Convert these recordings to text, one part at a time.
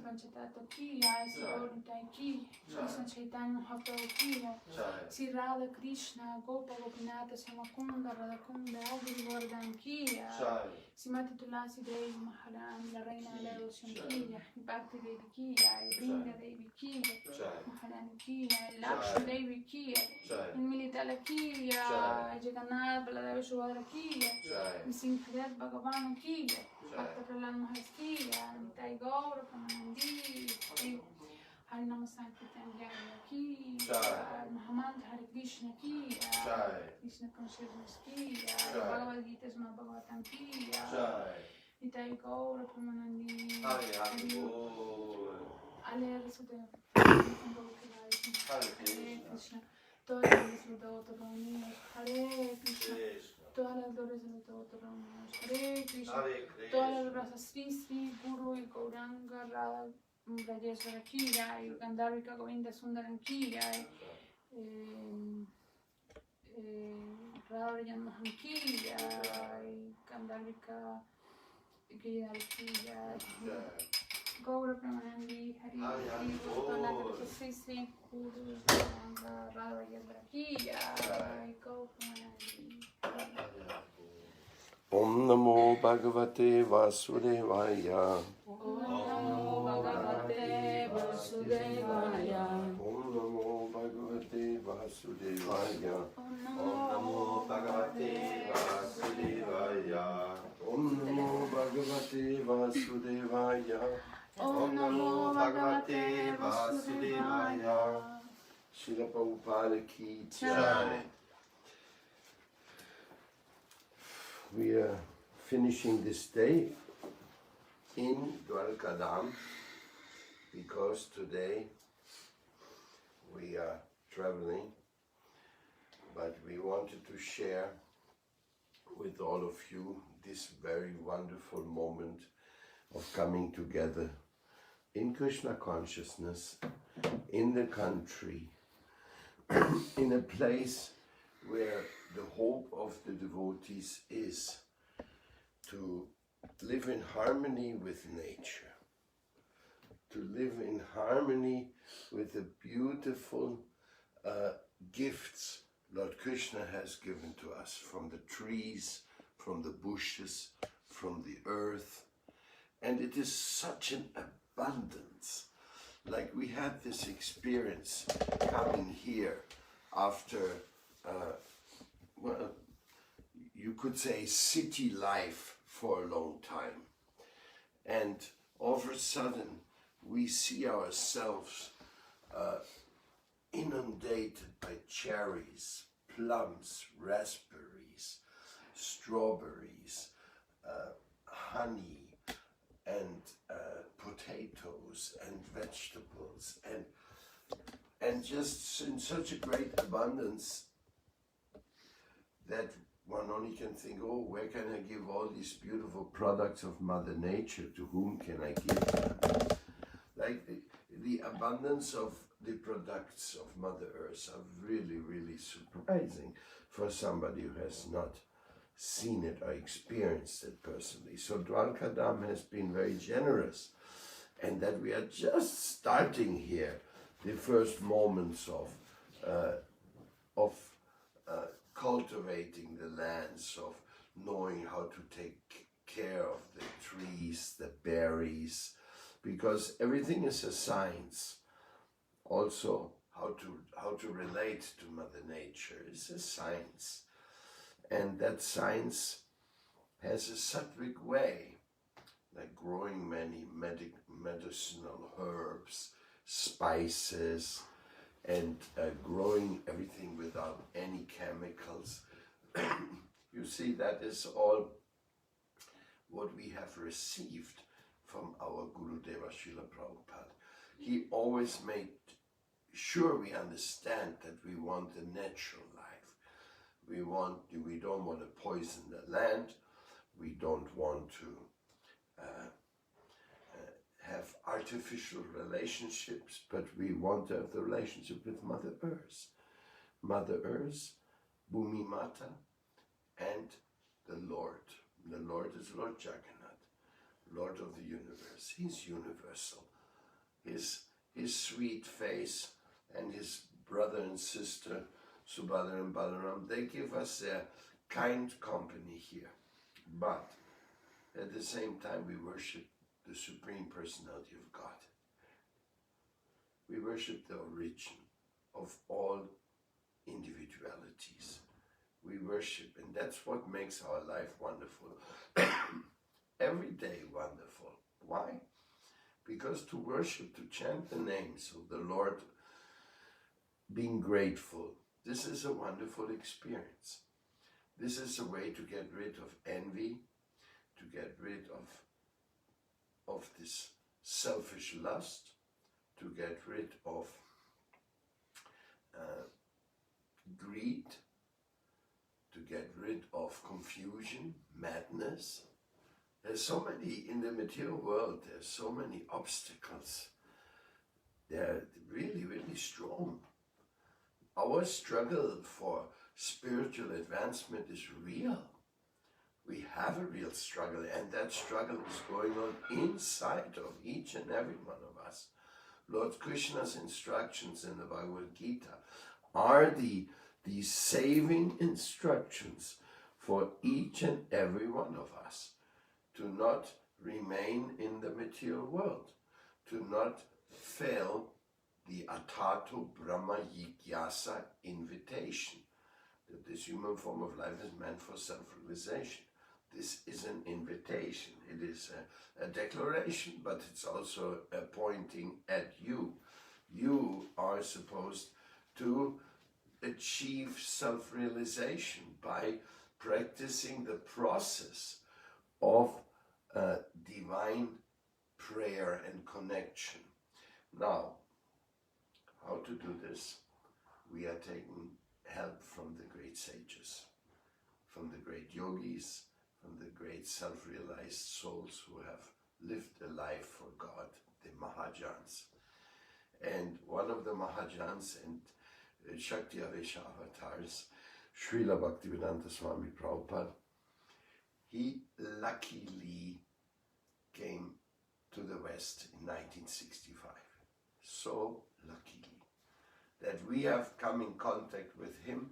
Panchatattva ki jai, Sri Gaur Nitai ki, Krishna Chaitanya Mahaprabhu ki jai, Sri Radha Krishna Gopa Gopinata Samakunda Radhakunda Agirivardhan ki jai, Srimati Tulasi Devi Maharani, la Reina de la Devoción ki jai, Bhakti Devi ki jai, Brinda Devi ki jai, Maharani ki jai, Lakshmi Devi ki jai, Militala ki jai, Jagannath Baladev Subhadra ki jai, Nrsimhadev Bhagavan ki jai, Bhakta Prahlad Maharaj ki jai, Nitai Gaur Pramanandi, Hari Nama Sankirtan Jaya ki jai, Mahamad Hare Krishna ki jai, Krishna Conciousness ki jai, Bhagavad Gita Srimad Bhagavatam ki jai, Nitai Gaur Pramanandi, Ale Risudeva, Hare Krishna, todas las devotos reunidos, Hare Krishna, todas las glorias de los devotos reunidos, Hare Krishna, todas las razas Sri Sri Guru y Gauranga Radha Rajeswara ki jai, Gandharvika Govinda Sundaram ki jai, Radha Rajan Mohan ki jai, Gandharvika Giridhar ki jai, Gaura Pramanandi, Hari Hari, todas las razas Sri Sri Guru y Gauranga Radha Rajeswara ki jai, Gaura Pramanandi. Om Namo Bhagavate Vasudevaya. Om Namo Bhagavate Vasudevaya. Om Namo Bhagavate Vasudevaya. Om Namo Bhagavate Vasudevaya. Om Namo Bhagavate Vasudevaya. Om Namo Bhagavate Vasudevaya. Srila Prabhupada ki jai. We are finishing this day in Dwarkadam because today we are traveling, but we wanted to share with all of you this very wonderful moment of coming together in Krishna consciousness, in the country, in a place where the hope of the devotees is to live in harmony with nature, to live in harmony with the beautiful gifts Lord Krishna has given to us from the trees, from the bushes, from the earth. And it is such an abundance. Like we had this experience coming here after well, you could say city life for a long time. And all of a sudden, we see ourselves inundated by cherries, plums, raspberries, strawberries, honey, and potatoes, and vegetables, and just in such a great abundance that one only can think, oh, where can I give all these beautiful products of Mother Nature? To whom can I give them? Like the abundance of the products of Mother Earth are really, really surprising for somebody who has not seen it or experienced it personally. So Dwarkadam has been very generous, and that we are just starting here the first moments of cultivating the lands, of knowing how to take care of the trees, the berries, because everything is a science. Also, how to relate to Mother Nature is a science, and that science has a sattvic way, like growing many medicinal herbs, spices, and growing everything without any chemicals. You see, that is all what we have received from our Guru Deva Srila Prabhupada. He always made sure we understand that we want a natural life. We don't want to poison the land. We don't want to have artificial relationships, but we want to have the relationship with Mother Earth. Mother Earth, Bhumi Mata, and the Lord. The Lord is Lord Jagannath, Lord of the universe. He's universal. his sweet face, and his brother and sister, Subhadra and Balaram, they give us their kind company here. But at the same time, we worship the Supreme Personality of God. We worship the origin of all individualities. We worship, and that's what makes our life wonderful. Every day wonderful. Why? Because to worship, to chant the names of the Lord, being grateful, this is a wonderful experience. This is a way to get rid of envy, to get rid of this selfish lust, to get rid of greed, to get rid of confusion, madness. There's so many in the material world, there's so many obstacles. They're really, really strong. Our struggle for spiritual advancement is real. We have a real struggle, and that struggle is going on inside of each and every one of us. Lord Krishna's instructions in the Bhagavad Gita are the saving instructions for each and every one of us, to not remain in the material world, to not fail the Atato Brahma Jigyasa invitation, that this human form of life is meant for self-realization. This is an invitation, it is a declaration, but it's also a pointing at you. You are supposed to achieve self-realization by practicing the process of divine prayer and connection. Now, how to do this? We are taking help from the great sages, from the great yogis, from the great self-realized souls who have lived a life for God, the Mahajans. And one of the Mahajans and Shakti Avesha avatars, Srila Bhaktivedanta Swami Prabhupada, he luckily came to the West in 1965. So luckily. That we have come in contact with him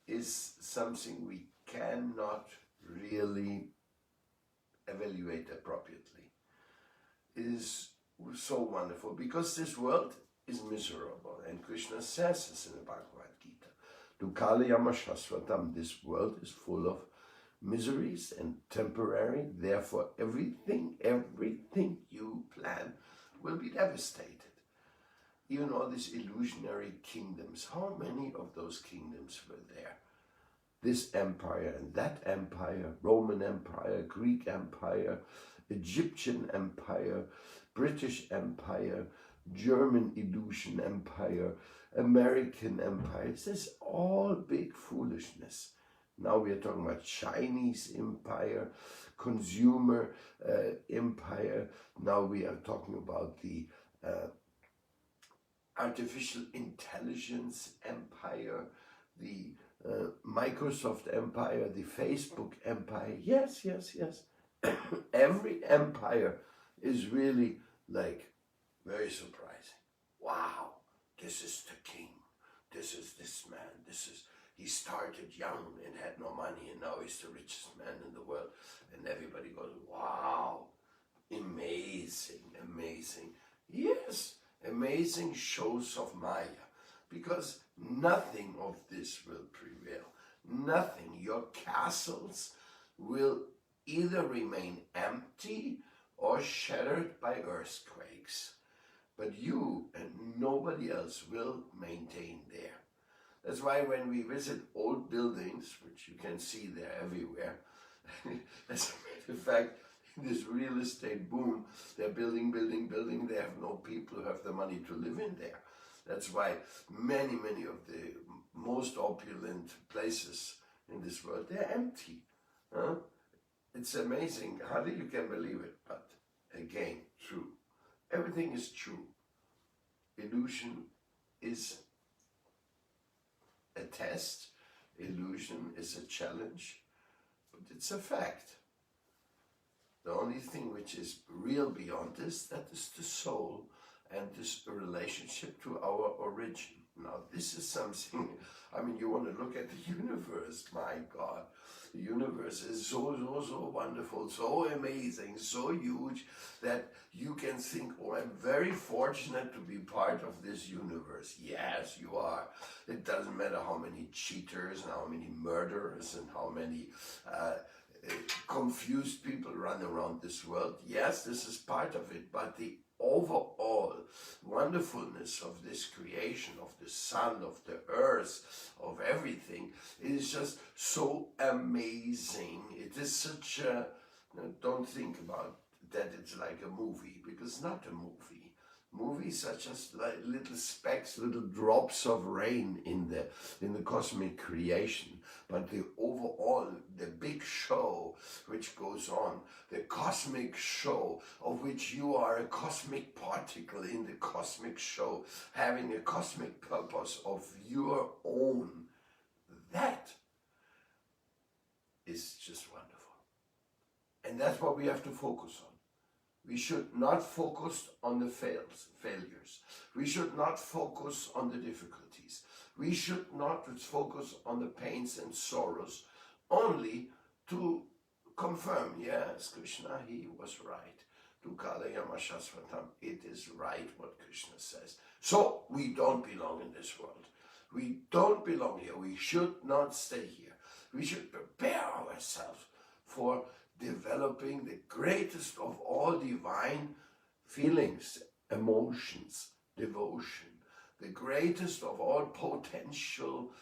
is something we cannot really evaluate appropriately. It is so wonderful because this world is miserable, and Krishna says this in the Bhagavad Gita. Dukkhalayama Shasvatam, this world is full of miseries and temporary, therefore everything you plan will be devastated. Even all these illusionary kingdoms, how many of those kingdoms were there? This empire and that empire, Roman Empire, Greek Empire, Egyptian Empire, British Empire, German Illusion Empire, American Empire. This is all big foolishness. Now we are talking about Chinese Empire, consumer empire. Now we are talking about the artificial intelligence empire, the Microsoft empire, the Facebook empire. Yes. Every empire is really like very surprising. Wow, this is the king. This is this man. He started young and had no money, and now he's the richest man in the world. And everybody goes, wow, amazing. Yes, amazing shows of Maya, because nothing of this will prevail. Nothing. Your castles will either remain empty or shattered by earthquakes. But you and nobody else will maintain there. That's why when we visit old buildings, which you can see there everywhere, as a matter of fact, in this real estate boom, they're building, they have no people who have the money to live in there. That's why many of the most opulent places in this world, they're empty. It's amazing, hardly you can believe it, but again, true. Everything is true. Illusion is a test, illusion is a challenge, but it's a fact. The only thing which is real beyond this, that is the soul, and this relationship to our origin. Now, this is something, I mean, you want to look at the universe, my God. The universe is so, so, so wonderful, so amazing, so huge that you can think, oh, I'm very fortunate to be part of this universe. Yes, you are. It doesn't matter how many cheaters and how many murderers and how many confused people run around this world. Yes, this is part of it, but the overall wonderfulness of this creation, of the sun, of the earth, of everything, is just so amazing. It is such a, don't think about that it's like a movie, because it's not a movie. Movies are just like little specks, little drops of rain in the cosmic creation. But the overall, the big show which goes on, the cosmic show of which you are a cosmic particle in the cosmic show, having a cosmic purpose of your own, that is just wonderful. And that's what we have to focus on. We should not focus on the failures. We should not focus on the difficulties. We should not focus on the pains and sorrows, only to confirm, yes, Krishna, he was right. It is right what Krishna says. So we don't belong in this world. We don't belong here. We should not stay here. We should prepare ourselves for developing the greatest of all divine feelings, emotions, devotion, the greatest of all potential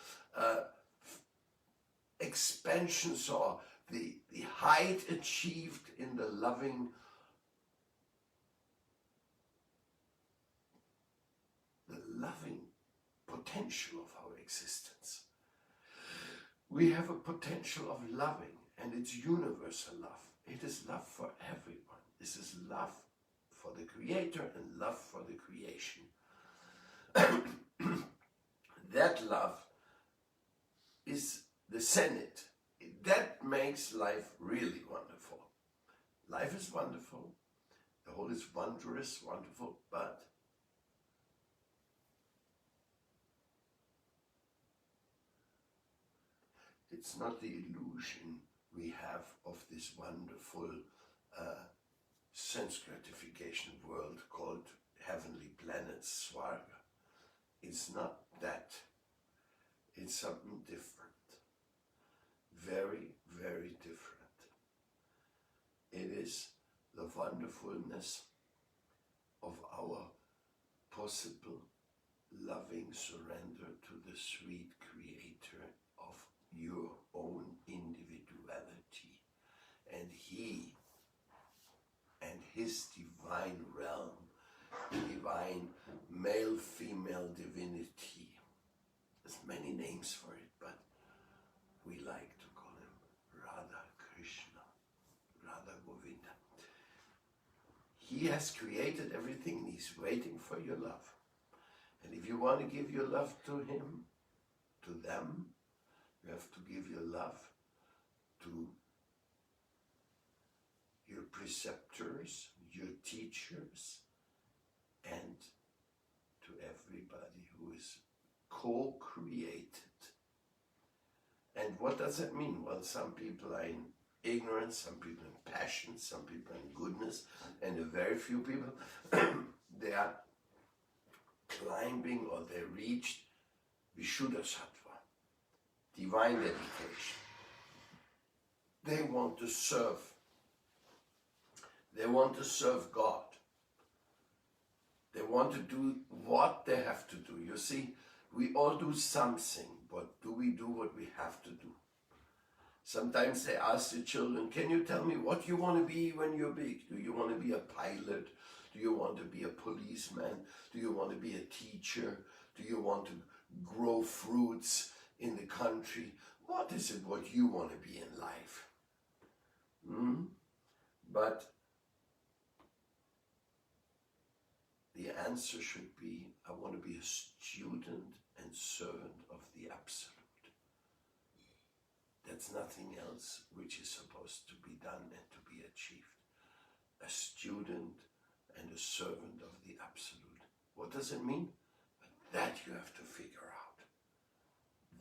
expansions, or the height achieved in the loving potential of our existence. We have a potential of loving, and it's universal love. It is love for everyone. This is love for the Creator and love for the creation. That love is the Senate. That makes life really wonderful. Life is wonderful. The whole is wondrous, wonderful, but it's not the illusion we have of this wonderful sense gratification world called heavenly planet Swarga. It's not that. It's something different. Very, very different. It is the wonderfulness of our possible loving surrender to the sweet Creator of your own individuality, and He and His divine realm, divine male-female divinity. There's many names for it, but we like to call him Radha Krishna, Radha Govinda. He has created everything, and He's waiting for your love. And if you want to give your love to Him, to them, you have to give your love to your preceptors, your teachers, and to everybody who is co-created. And what does that mean? Well, some people are in ignorance, some people in passion, some people in goodness, and a very few people, they are climbing, or they reached Vishuddhasattva, divine dedication. They want to serve. They want to serve God. They want to do what they have to do. You see, we all do something, but do we do what we have to do? Sometimes they ask the children, can you tell me what you want to be when you're big? Do you want to be a pilot? Do you want to be a policeman? Do you want to be a teacher? Do you want to grow fruits in the country? What is it what you want to be in life? But the answer should be, I want to be a student and servant of the Absolute. That's nothing else which is supposed to be done and to be achieved. A student and a servant of the Absolute. What does it mean? But that you have to figure out.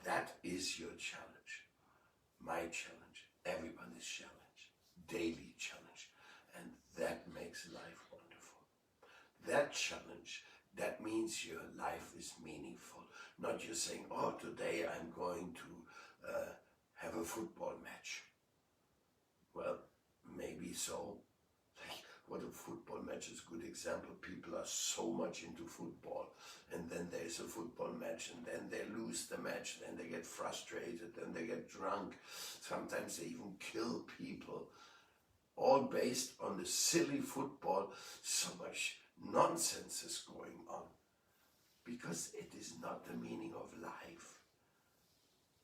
That is your challenge, my challenge, everybody's challenge, daily challenge. And that makes life wonderful. That challenge, that means your life is meaningful. Not you saying, oh, today I'm going to have a football match. Well, maybe so. Like, what a football match is a good example. People are so much into football, and then there's a football match, and then they lose the match, then they get frustrated, then they get drunk. Sometimes they even kill people. All based on the silly football. So much nonsense is going on. Because it is not the meaning of life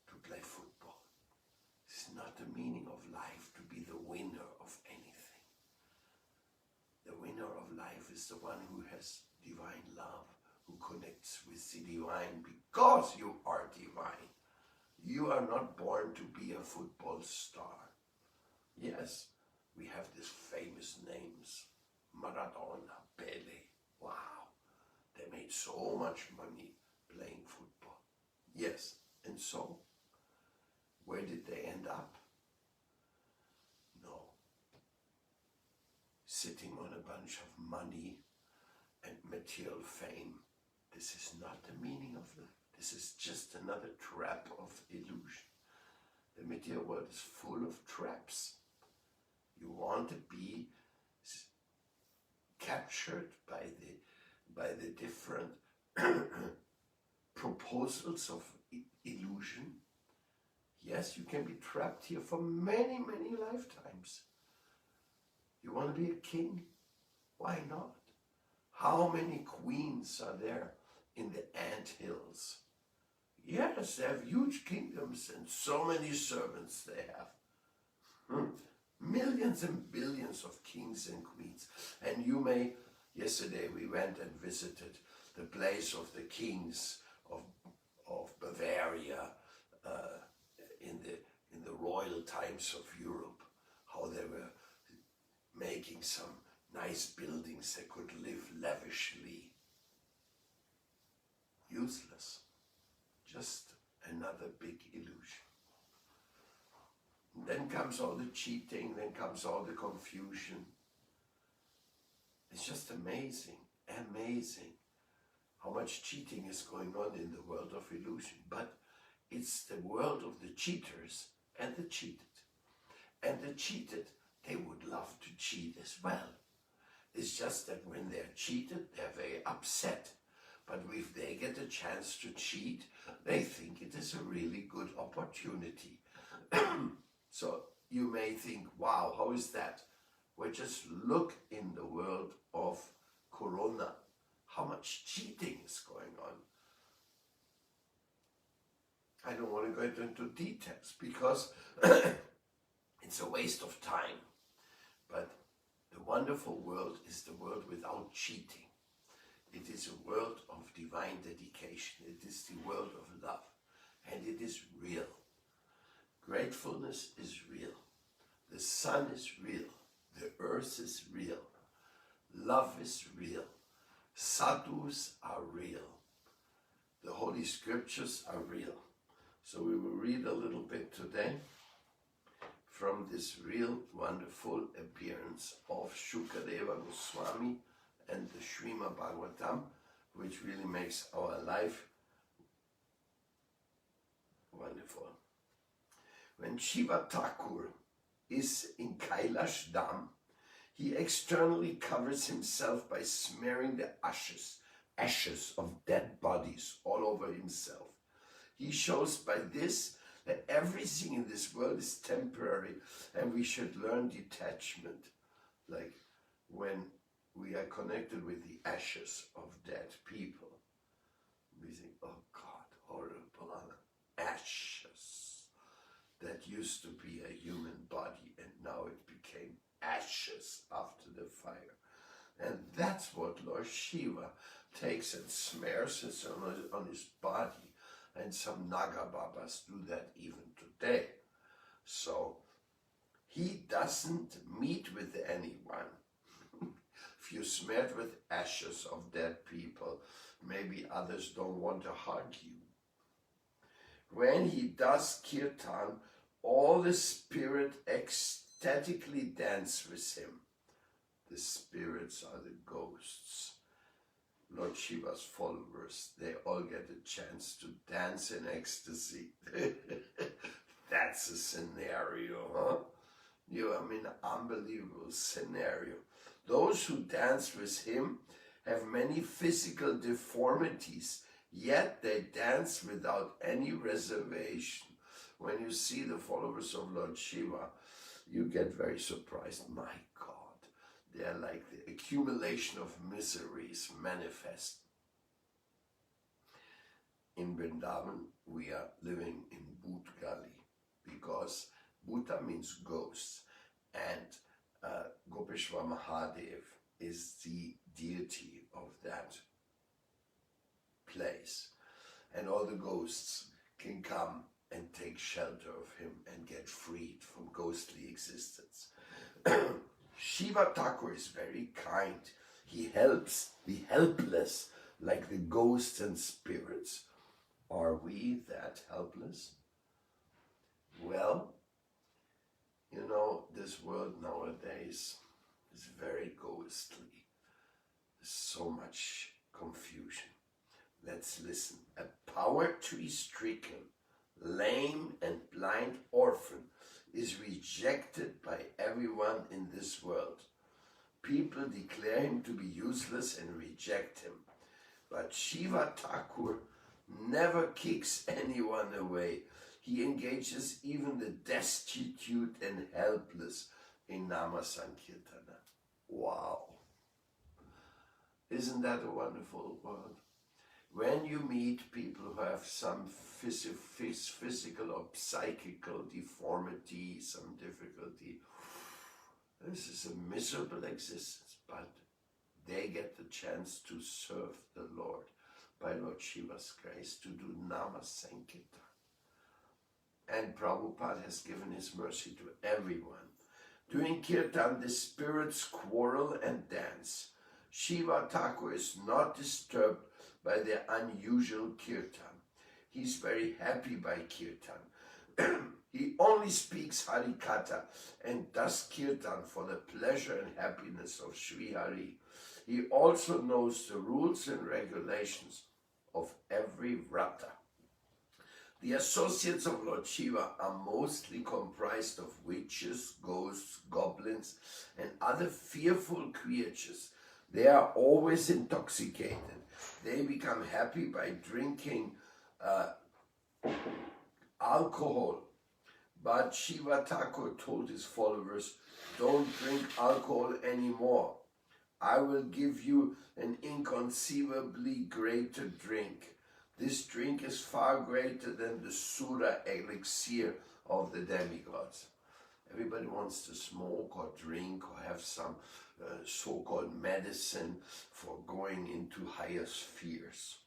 to play football. It's not the meaning of life to be the winner of anything. The winner of life is the one who has divine love, who connects with the divine because you are divine. You are not born to be a football star. Yes, we have these famous names, Maradona, Pele, wow. They made so much money playing football. Yes, and so, where did they end up? No. Sitting on a bunch of money and material fame. This is not the meaning of life. This is just another trap of illusion. The material world is full of traps. You want to be captured by the different proposals of illusion. Yes, you can be trapped here for many, many lifetimes. You want to be a king? Why not? How many queens are there in the anthills? Yes, they have huge kingdoms and so many servants they have. Millions and billions of kings and queens. And you may, yesterday we went and visited the place of the kings of Bavaria in the royal times of Europe, how they were making some nice buildings they could live lavishly. Useless. Just another big illusion. And then comes all the cheating, then comes all the confusion. It's just amazing, amazing how much cheating is going on in the world of illusion. But it's the world of the cheaters and the cheated. And the cheated, they would love to cheat as well. It's just that when they're cheated, they're very upset. But if they get a chance to cheat, they think it is a really good opportunity. So you may think, wow, how is that? Well, just look in the world of Corona, how much cheating is going on. I don't want to go into details because it's a waste of time. But the wonderful world is the world without cheating. It is a world of divine dedication. It is the world of love. And it is real. Gratefulness is real. The sun is real. The earth is real. Love is real. Sadhus are real. The Holy Scriptures are real. So we will read a little bit today from this real wonderful appearance of Shukadeva Goswami and the Srimad Bhagavatam, which really makes our life wonderful. When Shiva Thakur is in Kailash Dham, he externally covers himself by smearing the ashes of dead bodies all over himself. He shows by this that everything in this world is temporary and we should learn detachment. Like when we are connected with the ashes of dead people, we think, oh God, horrible ashes. That used to be a human body and now it became ashes after the fire. And that's what Lord Shiva takes and smears it on his body. And some Naga Babas do that even today. So he doesn't meet with anyone. If if you're smeared with ashes of dead people, maybe others don't want to hug you. When he does kirtan, all the spirit ecstatically dance with him. The spirits are the ghosts. Lord Shiva's followers, they all get a chance to dance in ecstasy. That's a scenario, huh? I mean, unbelievable scenario. Those who dance with him have many physical deformities, yet they dance without any reservation. When you see the followers of Lord Shiva, you get very surprised. My God, they're like the accumulation of miseries manifest. In Vrindavan, we are living in Bhoot Gali, because Bhuta means ghosts, and Gopeshwar Mahadev is the deity of that place. And all the ghosts can come and take shelter of him and get freed from ghostly existence. Shiva Thakur is very kind. He helps the helpless, like the ghosts and spirits. Are we that helpless? Well, you know, this world nowadays is very ghostly. There's so much confusion. Let's listen. A poverty-stricken, lame and blind orphan is rejected by everyone in this world. People declare him to be useless and reject him. But Shiva Thakur never kicks anyone away. He engages even the destitute and helpless in Nama Sankirtana. Wow. Isn't that a wonderful world? When you meet people who have some physical or psychical deformity, some difficulty, this is a miserable existence, but they get the chance to serve the Lord by Lord Shiva's grace, to do Nama Sankirtana. And Prabhupada has given his mercy to everyone. During Kirtan, the spirits quarrel and dance. Shiva Thakur is not disturbed by the unusual Kirtan. He's very happy by Kirtan. He only speaks Harikatha and does Kirtan for the pleasure and happiness of Sri Hari. He also knows the rules and regulations of every vrata. The associates of Lord Shiva are mostly comprised of witches, ghosts, goblins, and other fearful creatures. They are always intoxicated. They become happy by drinking alcohol. But Shiva Thakur told his followers, don't drink alcohol anymore. I will give you an inconceivably greater drink. This drink is far greater than the Sura elixir of the demigods. Everybody wants to smoke or drink or have some so-called medicine for going into higher spheres.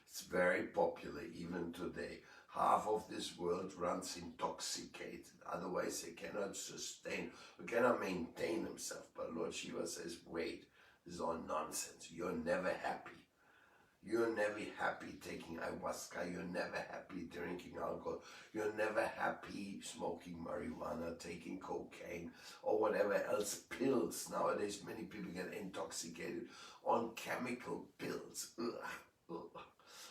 It's very popular even today. Half of this world runs intoxicated. Otherwise they cannot sustain, or cannot maintain themselves. But Lord Shiva says, wait, this is all nonsense. You're never happy. You're never happy taking ayahuasca. You're never happy drinking alcohol. You're never happy smoking marijuana, taking cocaine, or whatever else, pills. Nowadays, many people get intoxicated on chemical pills. Ugh, ugh.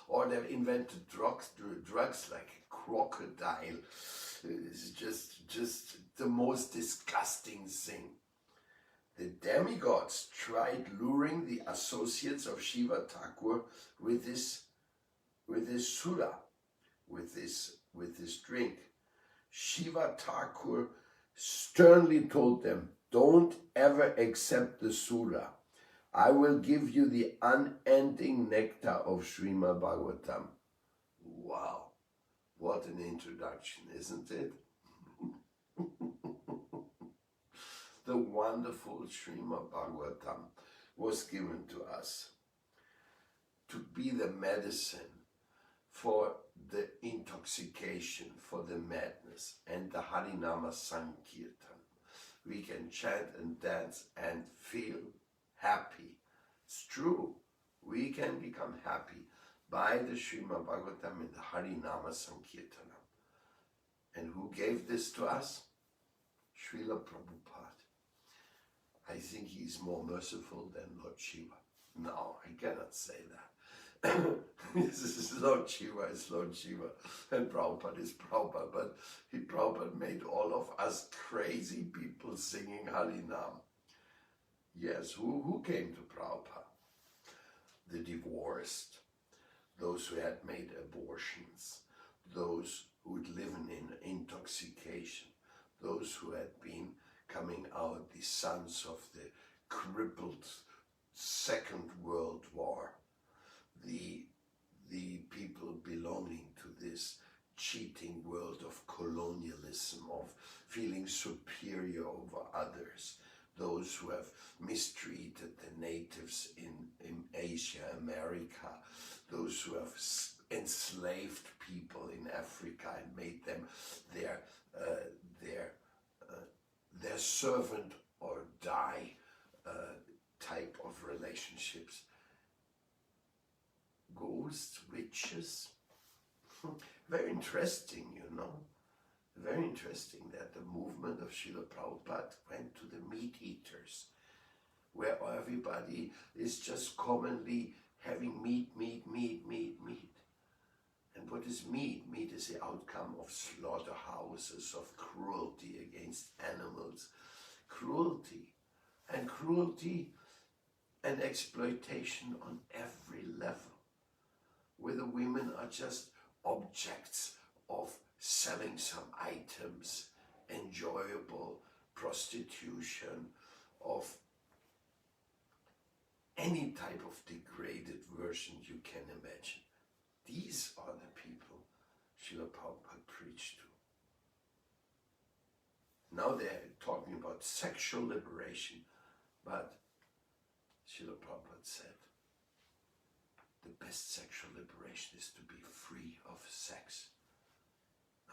Or they've invented drugs like crocodile. It's just the most disgusting thing. The demigods tried luring the associates of Shiva Thakur with this sura, with this drink. Shiva Thakur sternly told them, don't ever accept the sura. I will give you the unending nectar of Srimad Bhagavatam. Wow, what an introduction, isn't it? The wonderful Srimad Bhagavatam was given to us to be the medicine for the intoxication, for the madness, and the Harinama Sankirtan. we can chant and dance and feel happy. It's true. We can become happy by the Srimad Bhagavatam and the Harinama Sankirtanam. And who gave this to us? Srila Prabhupada. I think he's more merciful than Lord Shiva. No, I cannot say that. This is Lord Shiva, is Lord Shiva, and Prabhupada is Prabhupada, but Prabhupada made all of us crazy people singing Harinam. Yes, who came to Prabhupada? The divorced, those who had made abortions, those who would live in intoxication, those who had been coming out, the sons of the crippled Second World War, the people belonging to this cheating world of colonialism, of feeling superior over others, those who have mistreated the natives in Asia, America, those who have enslaved people in Africa and made them their servant or die type of relationships. Ghosts, witches, very interesting, you know. Very interesting that the movement of Srila Prabhupada went to the meat eaters, where everybody is just commonly having meat. And what is meat? Meat is the outcome of slaughterhouses, of cruelty against animals. Cruelty and exploitation on every level, where the women are just objects of selling some items, enjoyable prostitution, of any type of degraded version you can imagine. These are the people Srila Prabhupada preached to. Now they're talking about sexual liberation, but Srila Prabhupada said, the best sexual liberation is to be free of sex.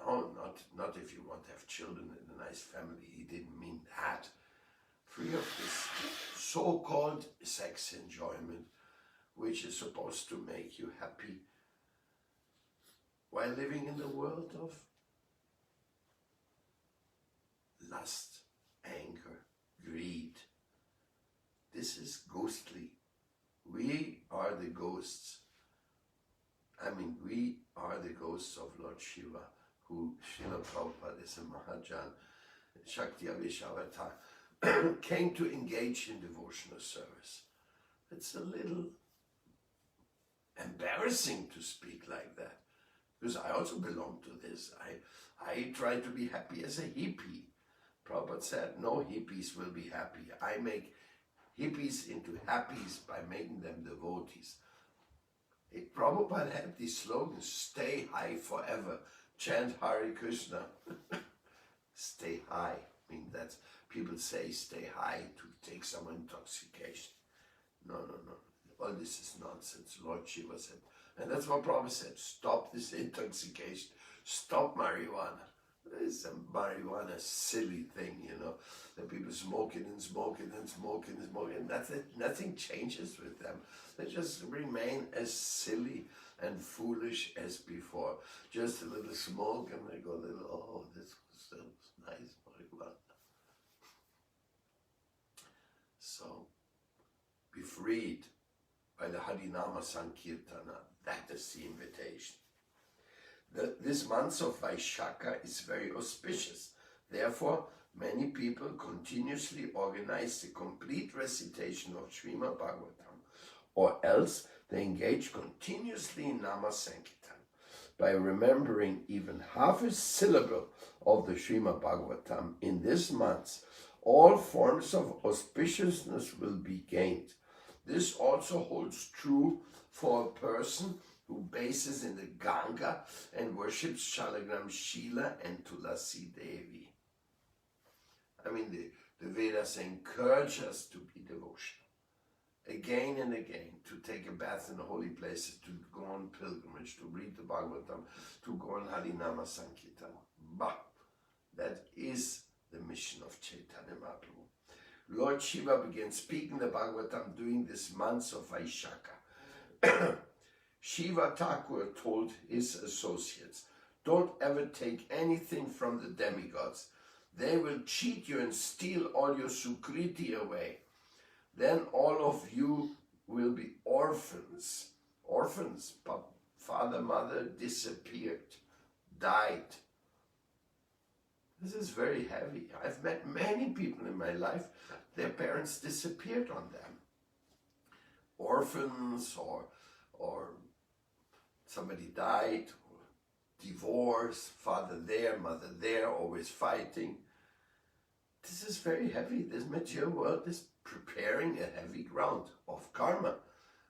No, not if you want to have children and a nice family. He didn't mean that. Free of this so-called sex enjoyment, which is supposed to make you happy while living in the world of lust, anger, greed. This is ghostly. We are the ghosts. We are the ghosts of Lord Shiva, who Srila Prabhupada is a Mahajan, Shakti Avishavatar, came to engage in devotional service. It's a little embarrassing to speak like that, because I also belong to this. I try to be happy as a hippie. Prabhupada said, no hippies will be happy. I make hippies into happies by making them devotees. Prabhupada had these slogans, stay high forever, chant Hare Krishna. Stay high. That's, people say stay high to take some intoxication. No. All this is nonsense. Lord Shiva said. And that's what Prabhupada said. Stop this intoxication. Stop marijuana. It's a marijuana silly thing, you know. That people smoking and smoking and smoking and smoking. And that's it. Nothing changes with them. They just remain as silly and foolish as before. Just a little smoke and they go a little, oh, this was nice marijuana. So, be freed by the Harinama Sankirtana. That is the invitation. This month of Vaishakha is very auspicious. Therefore, many people continuously organize the complete recitation of Srimad Bhagavatam, or else they engage continuously in Nama Sankirtan. By remembering even half a syllable of the Srimad Bhagavatam in this month, all forms of auspiciousness will be gained. This also holds true for a person who bases in the Ganga and worships Shalagram Shila and Tulasi Devi. The Vedas encourage us to be devotional. Again and again, to take a bath in the holy places, to go on pilgrimage, to read the Bhagavatam, to go on Harinama Sankirtan. That is the mission of Chaitanya Mahaprabhu. Lord Shiva began speaking the Bhagavatam during this month of Vaishakha. Shiva Thakur told his associates, don't ever take anything from the demigods. They will cheat you and steal all your sukriti away. Then all of you will be orphans. Orphans, father, mother disappeared, died. This is very heavy. I've met many people in my life, their parents disappeared on them. Orphans, or somebody died, or divorce, father there, mother there, always fighting. This is very heavy. This material world is preparing a heavy ground of karma,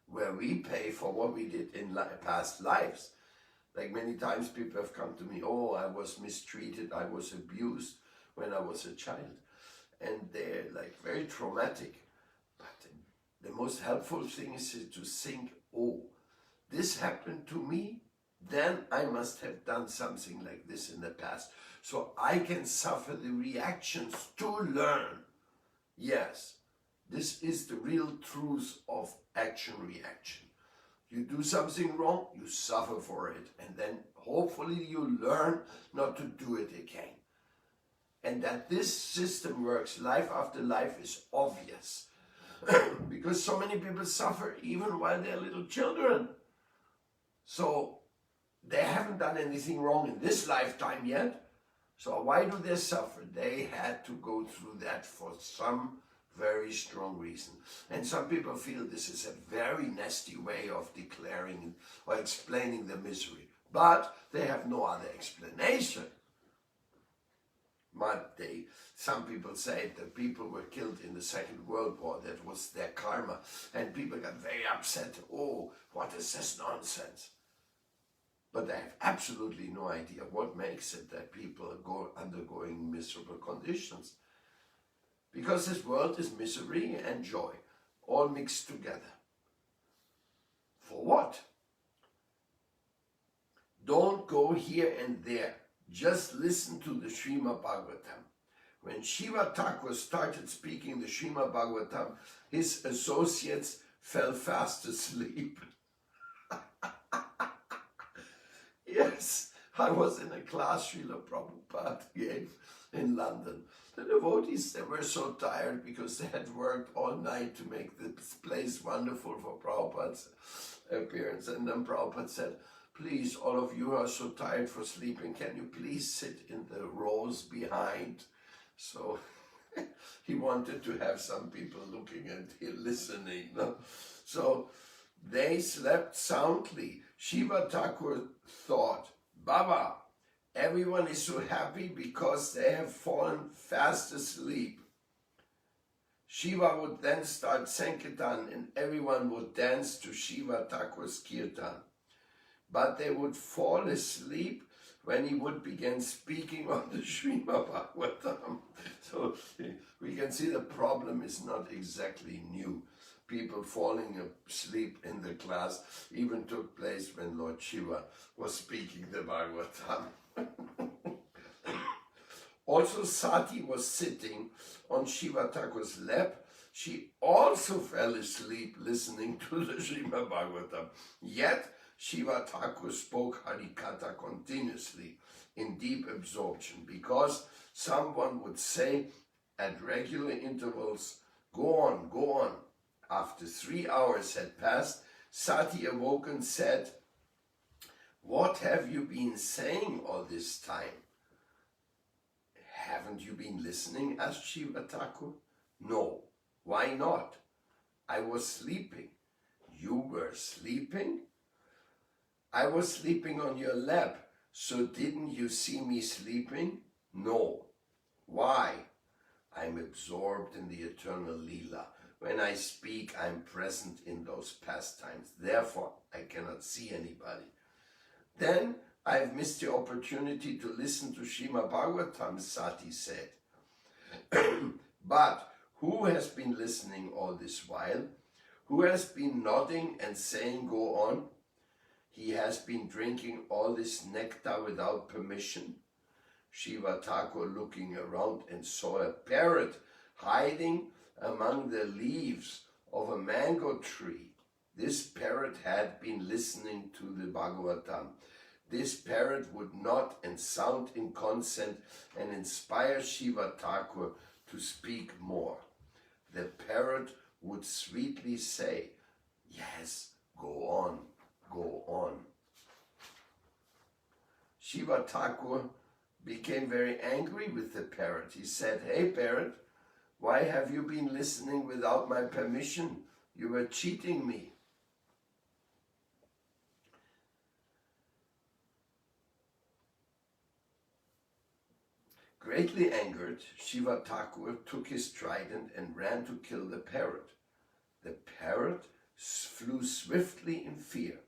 where we pay for what we did in past lives. Like many times people have come to me, oh, I was mistreated, I was abused when I was a child. And they're like very traumatic. But the most helpful thing is to think, oh, this happened to me, then I must have done something like this in the past. So I can suffer the reactions to learn. Yes, this is the real truth of action-reaction. You do something wrong, you suffer for it, and then hopefully you learn not to do it again. And that this system works life after life is obvious. Because so many people suffer even while they're little children. So they haven't done anything wrong in this lifetime yet. So why do they suffer? They had to go through that for some very strong reason. And some people feel this is a very nasty way of declaring or explaining the misery. But they have no other explanation. But some people say that people were killed in the Second World War. That was their karma. And people got very upset. Oh, what is this nonsense? But they have absolutely no idea what makes it that people are undergoing miserable conditions. Because this world is misery and joy, all mixed together. For what? Don't go here and there. Just listen to the Srimad Bhagavatam. When Shiva Thakur started speaking the Srimad Bhagavatam, his associates fell fast asleep. Yes, I was in a class Srila Prabhupada gave in London. The devotees, they were so tired because they had worked all night to make this place wonderful for Prabhupada's appearance. And then Prabhupada said, please, all of you are so tired for sleeping, can you please sit in the rows behind? So he wanted to have some people looking and listening. No? So they slept soundly. Shiva Thakur thought, Baba, everyone is so happy because they have fallen fast asleep. Shiva would then start Sankirtan and everyone would dance to Shiva Thakur's Kirtan. But they would fall asleep when he would begin speaking on the Srimad Bhagavatam. So we can see the problem is not exactly new. People falling asleep in the class even took place when Lord Shiva was speaking the Bhagavatam. Also Sati was sitting on Shiva Thakur's lap. She also fell asleep listening to the Srimad Bhagavatam. Yet Shiva Thakur spoke Harikatha continuously in deep absorption, because someone would say at regular intervals, go on, go on. After 3 hours had passed, Sati awoke and said, what have you been saying all this time? Haven't you been listening? Asked Shiva Thakur. No. Why not? I was sleeping. You were sleeping? I was sleeping on your lap, so didn't you see me sleeping? No. Why? I'm absorbed in the eternal Leela. When I speak, I'm present in those pastimes. Therefore, I cannot see anybody. Then I've missed the opportunity to listen to Srimad Bhagavatam, Sati said. But who has been listening all this while? Who has been nodding and saying, go on? He has been drinking all this nectar without permission. Shiva Thakur looking around and saw a parrot hiding among the leaves of a mango tree. This parrot had been listening to the Bhagavatam. This parrot would nod and sound in consent and inspire Shiva Thakur to speak more. The parrot would sweetly say, "Yes, go on, go on." Shiva Thakur became very angry with the parrot. He said, "Hey parrot, why have you been listening without my permission? You were cheating me." Greatly angered, Shiva Thakur took his trident and ran to kill the parrot. The parrot flew swiftly in fear.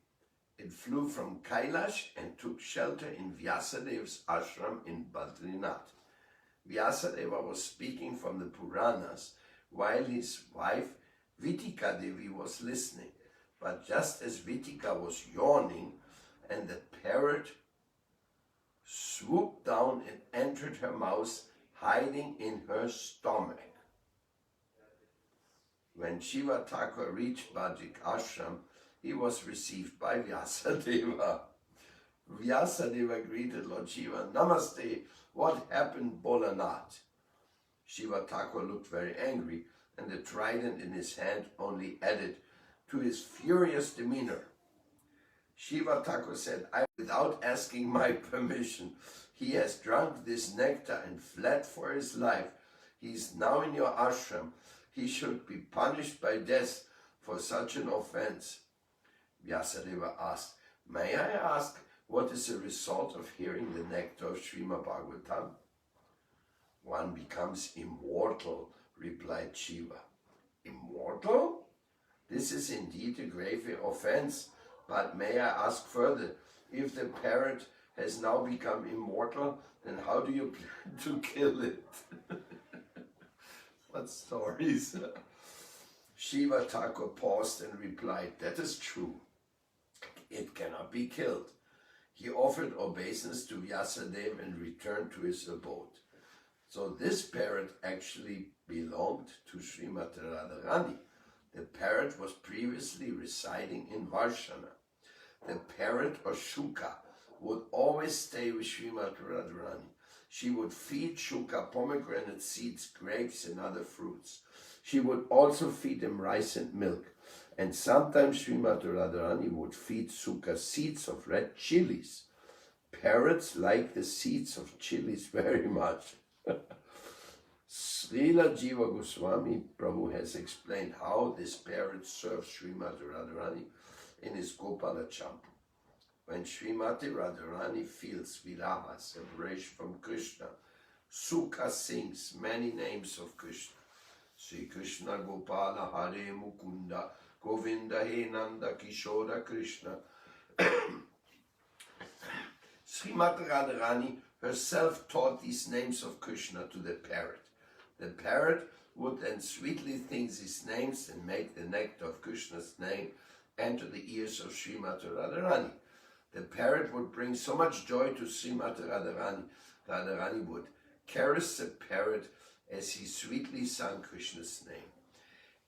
It flew from Kailash and took shelter in Vyasadev's ashram in Badrinath. Vyasadeva was speaking from the Puranas while his wife Vitika Devi was listening. But just as Vitika was yawning and the parrot swooped down and entered her mouth, hiding in her stomach. When Shiva Thakur reached Bajik ashram, he was received by Vyasadeva. Vyasadeva greeted Lord Shiva, "Namaste, what happened, Bolanath?" Shiva Thakur looked very angry, and the trident in his hand only added to his furious demeanor. Shiva Thakur said, "Without asking my permission, he has drunk this nectar and fled for his life. He is now in your ashram. He should be punished by death for such an offense." Vyasadeva asked, "May I ask what is the result of hearing the nectar of Srimad Bhagavatam?" "One becomes immortal," replied Shiva. "Immortal? This is indeed a grave offense. But may I ask further, if the parrot has now become immortal, then how do you plan to kill it?" What stories? Shiva Thakur paused and replied, "That is true. It cannot be killed." He offered obeisance to Vyasadeva and returned to his abode. So this parrot actually belonged to Srimati Radharani. The parrot was previously residing in Varshana. The parrot or Shuka would always stay with Srimati Radharani. She would feed Shuka pomegranate seeds, grapes and other fruits. She would also feed him rice and milk. And sometimes Srimati Radharani would feed Shuka seeds of red chilies. Parrots like the seeds of chilies very much. Srila Jiva Goswami Prabhu has explained how this parrot serves Srimati Radharani in his Gopala Champu. When Srimati Radharani feels viraha, separation from Krishna, Sukha sings many names of Krishna. Sri Krishna Gopala Hare Mukunda Govinda He Nanda Kishora Krishna. Srimati Radharani herself taught these names of Krishna to the parrot. The parrot would then sweetly sing these names and make the nectar of Krishna's name enter the ears of Srimati Radharani. The parrot would bring so much joy to Srimati Radharani. Radharani would caress the parrot as he sweetly sang Krishna's name.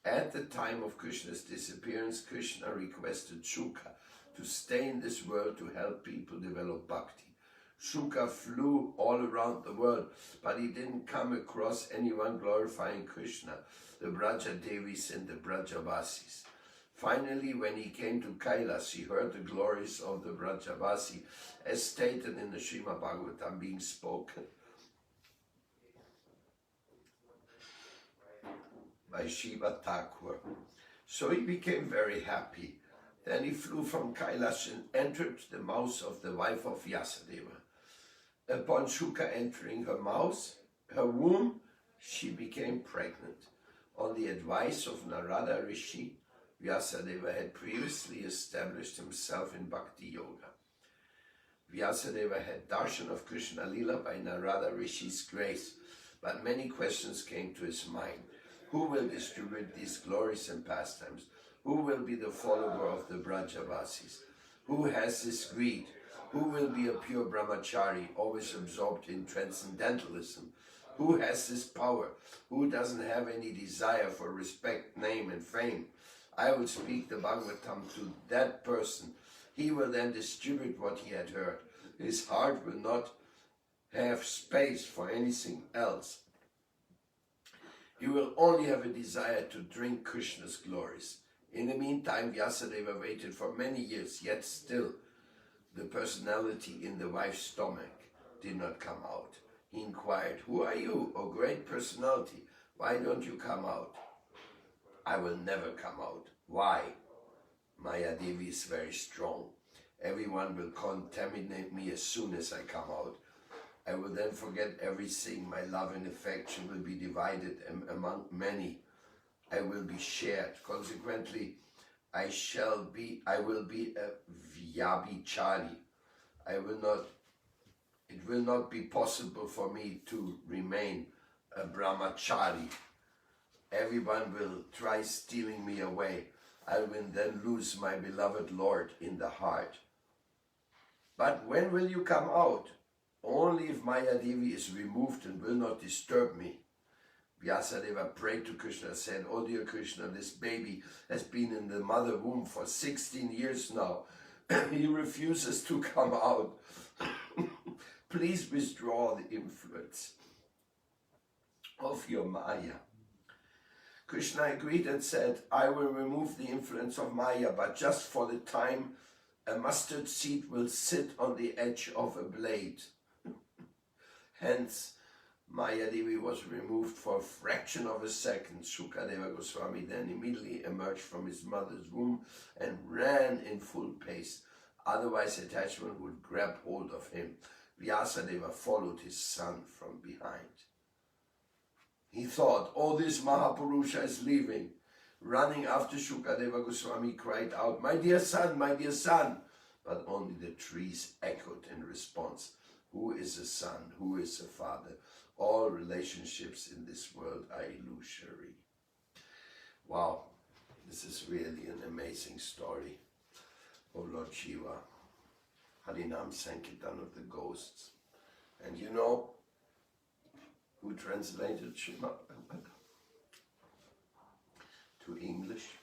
At the time of Krishna's disappearance, Krishna requested Shuka to stay in this world to help people develop bhakti. Shuka flew all around the world, but he didn't come across anyone glorifying Krishna, the Braja Devis and the Brajavasis. Finally, when he came to Kailas, he heard the glories of the Brajavasi, as stated in the Srimad Bhagavatam being spoken by Shiva Thakur. So he became very happy. Then he flew from Kailash and entered the mouth of the wife of Vyasadeva. Upon Shuka entering her womb, she became pregnant. On the advice of Narada Rishi, Vyasadeva had previously established himself in Bhakti Yoga. Vyasadeva had darshan of Krishna Lila by Narada Rishi's grace, but many questions came to his mind. Who will distribute these glories and pastimes? Who will be the follower of the Brajavasis? Who has this greed? Who will be a pure brahmachari, always absorbed in transcendentalism? Who has this power? Who doesn't have any desire for respect, name and fame? I will speak the Bhagavatam to that person. He will then distribute what he had heard. His heart will not have space for anything else. He will only have a desire to drink Krishna's glories. In the meantime, Vyasadeva waited for many years, yet still the personality in the wife's stomach did not come out. He inquired, "Who are you, O great personality? Why don't you come out?" "I will never come out." "Why?" "Maya Devi is very strong. Everyone will contaminate me as soon as I come out. I will then forget everything. My love and affection will be divided among many. I will be shared. Consequently, I will be a vyabhichari. It will not be possible for me to remain a brahmachari. Everyone will try stealing me away. I will then lose my beloved Lord in the heart. But when will you come out? Only if Maya Devi is removed and will not disturb me. Vyasadeva prayed to Krishna and said, "Oh dear Krishna, this baby has been in the mother womb for 16 years now. He refuses to come out. Please withdraw the influence of your Maya." Krishna agreed and said, "I will remove the influence of Maya, but just for the time a mustard seed will sit on the edge of a blade." Hence, Maya Devi was removed for a fraction of a second. Shukadeva Goswami then immediately emerged from his mother's womb and ran in full pace. Otherwise, attachment would grab hold of him. Vyasadeva followed his son from behind. He thought, "Oh, this Mahapurusha is leaving." Running after Shukadeva Goswami cried out, "My dear son, my dear son." But only the trees echoed in response. Who is a son? Who is a father? All relationships in this world are illusory. Wow, this is really an amazing story. Oh Lord Shiva, Harinam Sankirtan of the ghosts. And you know who translated Srimad Bhagavatam to English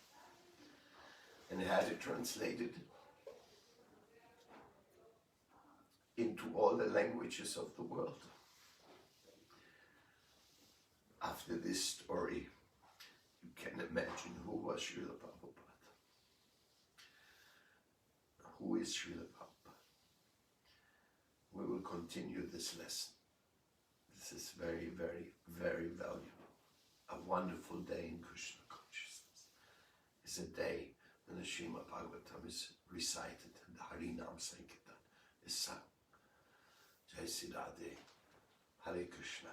and had it translated into all the languages of the world? After this story, you can imagine who was Srila Prabhupada. Who is Srila Prabhupada? We will continue this lesson. This is very, very, very valuable. A wonderful day in Krishna Consciousness is a day when the Srimad Bhagavatam is recited and the Harinam Sankirtan is sung. Jai Sri Radhe, Hare Krishna.